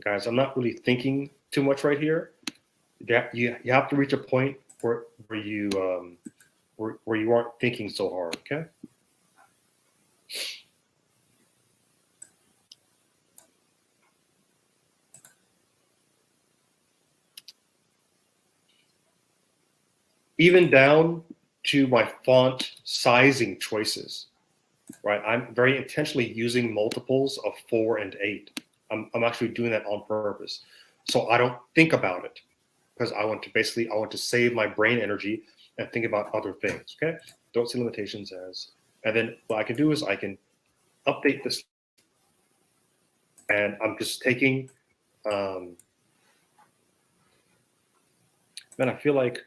Guys, I'm not really thinking too much right here. You have to reach a point where you aren't thinking so hard, okay? Even down to my font sizing choices, right? I'm very intentionally using multiples of 4 and 8. I'm actually doing that on purpose. So I don't think about it because I want to save my brain energy and think about other things, okay? Don't see limitations as, and then what I can do is I can update this, and I'm just taking Man, I feel like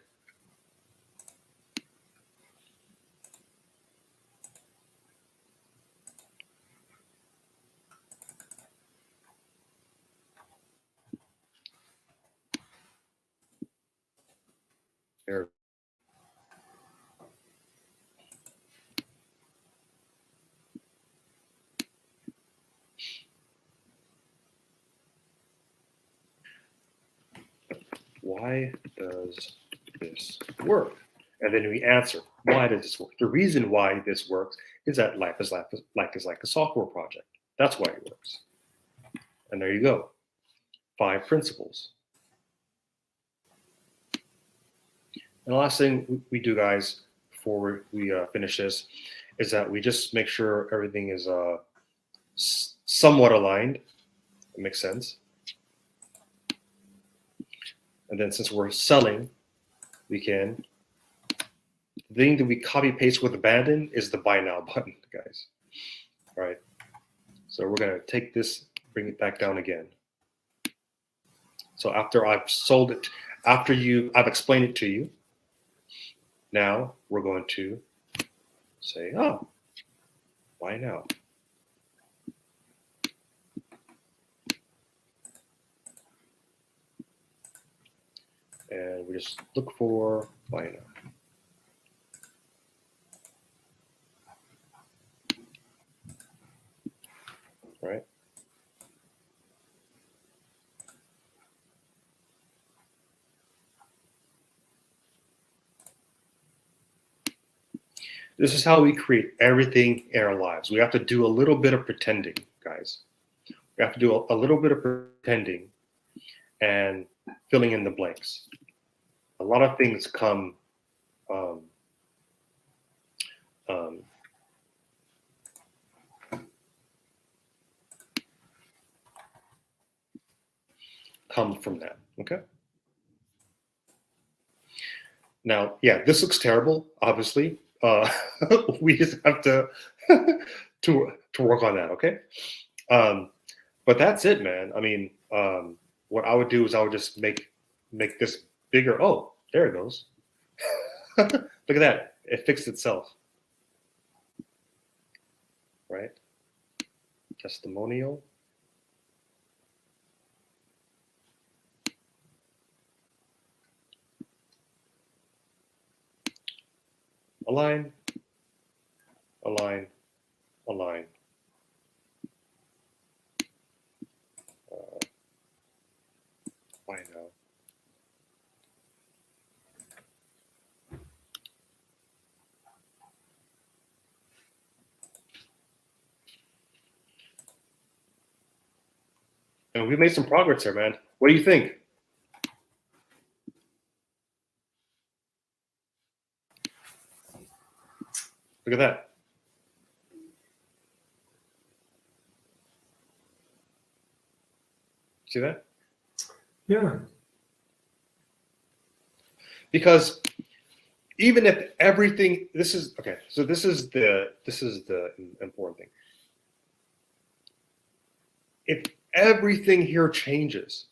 there. Why does this work? And then we answer, why does this work? The reason why this works is that life is like a software project. That's why it works. And there you go. 5 principles. And the last thing we do, guys, before we finish this, is that we just make sure everything is somewhat aligned. It makes sense. And then since we're selling, we can, the thing that we copy paste with abandon is the buy now button, guys. All right. So we're going to take this, bring it back down again. So after I've sold it, after I've explained it to you, now we're going to say, oh, buy now. And we just look for buy now. Right? This is how we create everything in our lives. We have to do a little bit of pretending, guys. We have to do a little bit of pretending and filling in the blanks. A lot of things come come from that. Okay. Now, yeah, this looks terrible. Obviously, we just have to to work on that. Okay. But that's it, man. I mean, what I would do is I would just make this bigger. Oh, there it goes. Look at that. It fixed itself. Right? Testimonial. Align, align, align. Why now? And we made some progress here, man. What do you think? Look at that. See that? Yeah. Because even if everything, this is okay. So this is the important thing. If everything here changes,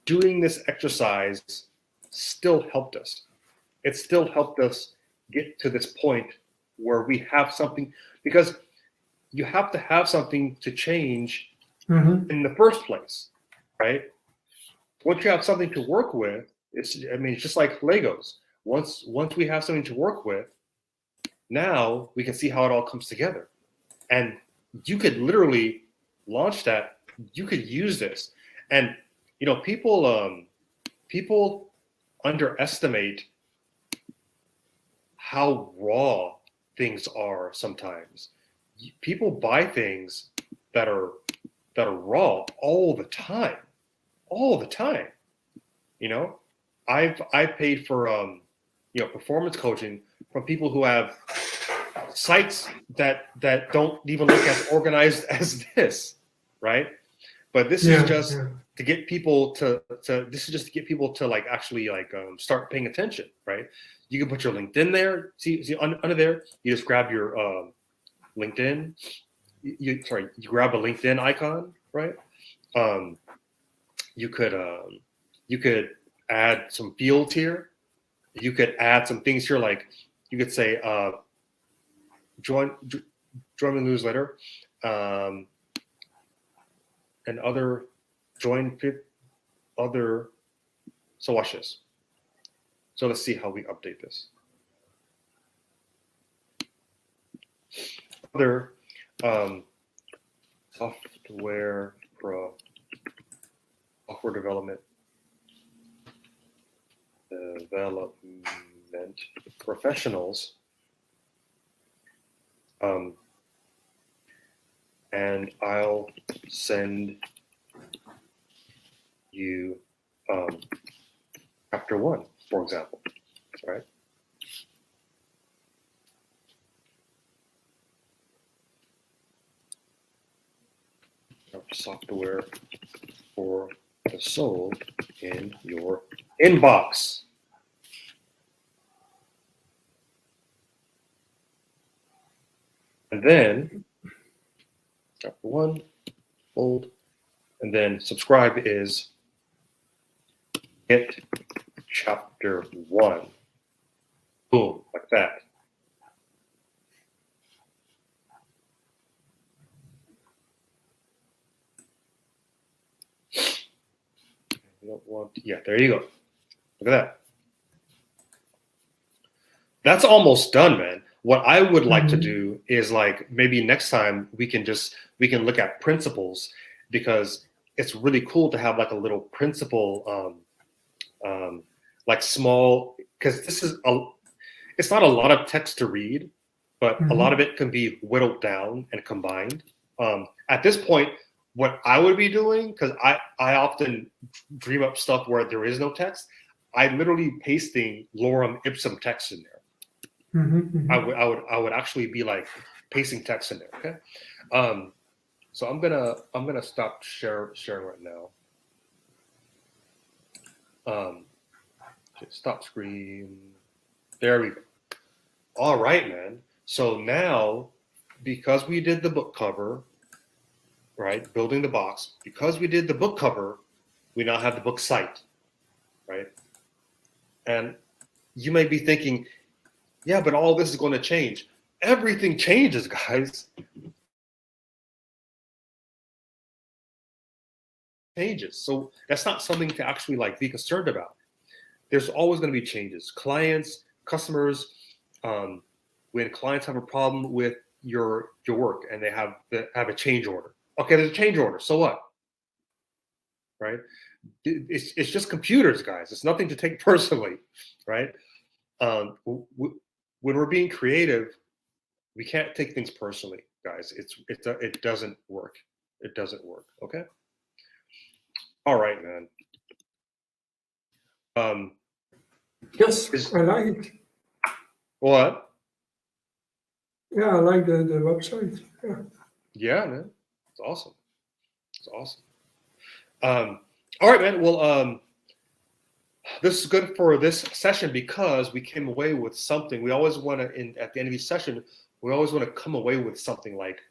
doing this exercise still helped us. It still helped us get to this point where we have something, because you have to have something to change in the first place, right? Once you have something to work with, it's just like Legos. Once we have something to work with, now we can see how it all comes together. And you could literally launch that. You could use this. And people underestimate how raw things are sometimes. People buy things that are raw all the time. I've paid for performance coaching from people who have sites that don't even look as organized as this, right? But this is just to get people to like actually like start paying attention, right? You can put your LinkedIn there. See under there, you just grab your LinkedIn. You grab a LinkedIn icon, right? You could add some fields here. You could add some things here, like you could say, join the newsletter, and join other. So watch this. So let's see how we update this. Other software development professionals, and I'll send you chapter 1, for example, right? Software for the soul in your inbox. And then chapter 1, bold, and then subscribe is get chapter 1. Boom, like that. You don't want, yeah, there you go. Look at that. That's almost done, man. What I would like to do is, like, maybe next time we can look at principles, because it's really cool to have like a little principle, like small, because it's not a lot of text to read, but a lot of it can be whittled down and combined. At this point, what I would be doing, because I often dream up stuff where there is no text, I literally pasting lorem ipsum text in there. I would actually be like pasting text in there. Okay. So I'm gonna stop sharing right now. Stop screen. There we go. All right, man. So now, because we did the book cover, right? Building the box. Because we did the book cover, we now have the book site, right? And you may be thinking, yeah, but all this is going to change. Everything changes, guys. Changes. So that's not something to actually like be concerned about. There's always going to be changes. Clients, customers, when clients have a problem with your work and they have a change order. Okay, there's a change order. So what? Right? It's just computers, guys. It's nothing to take personally, right? When we're being creative, we can't take things personally, guys. It doesn't work. It doesn't work. Okay. All right, man. Yes, I like it. What? Yeah, I like the website. Yeah. Yeah, man. It's awesome. It's awesome. All right, man. Well, this is good for this session because we came away with something. We always want to, at the end of each session, we always want to come away with something like,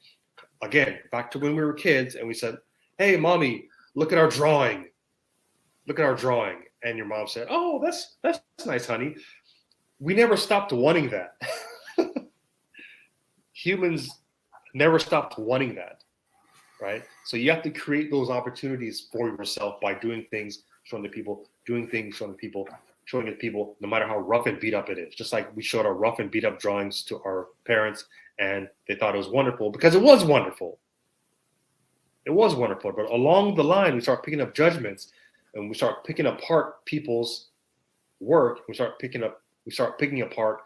again, back to when we were kids and we said, hey, mommy, look at our drawing. Look at our drawing. And your mom said, oh, that's nice, honey. We never stopped wanting that. Humans never stopped wanting that, right? So you have to create those opportunities for yourself by doing things, showing the people, doing things, showing the people, showing the people, no matter how rough and beat up it is. Just like we showed our rough and beat up drawings to our parents and they thought it was wonderful because it was wonderful. It was wonderful. But along the line, we start picking up judgments and we start picking apart people's work. We start picking apart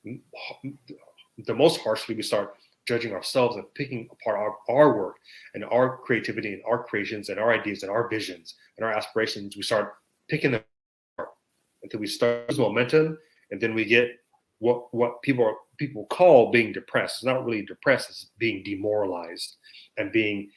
the most harshly. We start judging ourselves and picking apart our work and our creativity and our creations and our ideas and our visions and our aspirations. We start picking them apart until we start losing momentum, and then we get what people call being depressed. It's not really depressed; it's being demoralized and being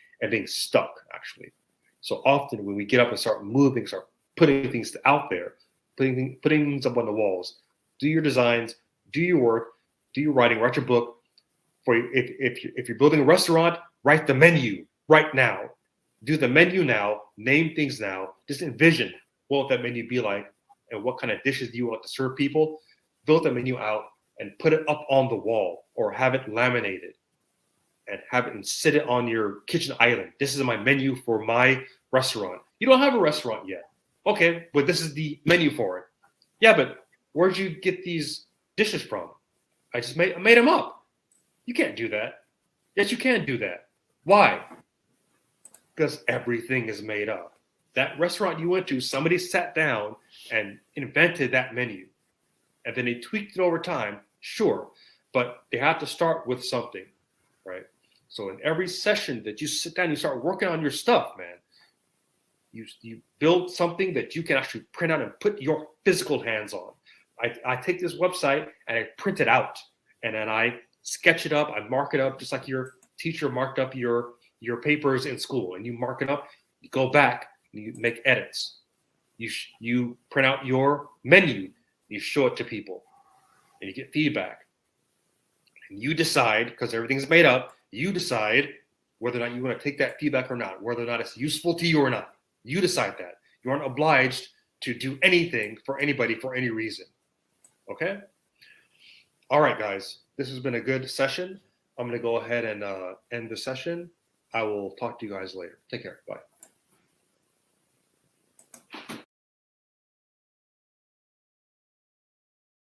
stuck, actually. So often when we get up and start moving, start putting things out there, putting things up on the walls, do your designs, do your work, do your writing, write your book. If you're building a restaurant, write the menu right now. Do the menu now, name things now, just envision what would that menu be like and what kind of dishes do you want to serve people, build a menu out and put it up on the wall or have it laminated and have it and sit it on your kitchen island. This is my menu for my restaurant. You don't have a restaurant yet. Okay, but this is the menu for it. Yeah, but where'd you get these dishes from? I made them up. You can't do that. Yes, you can do that. Why? Because everything is made up. That restaurant you went to, somebody sat down and invented that menu. And then they tweaked it over time, sure. But they have to start with something, right? So in every session that you sit down, you start working on your stuff, man. You build something that you can actually print out and put your physical hands on. I take this website and I print it out, and then I sketch it up, I mark it up just like your teacher marked up your papers in school, and you mark it up, you go back, and you make edits. You print out your menu, you show it to people, and you get feedback. And you decide, because everything's made up, you decide whether or not you want to take that feedback or not, whether or not it's useful to you or not. You decide that. You aren't obliged to do anything for anybody for any reason. Okay? All right, guys. This has been a good session. I'm going to go ahead and end the session. I will talk to you guys later. Take care. Bye.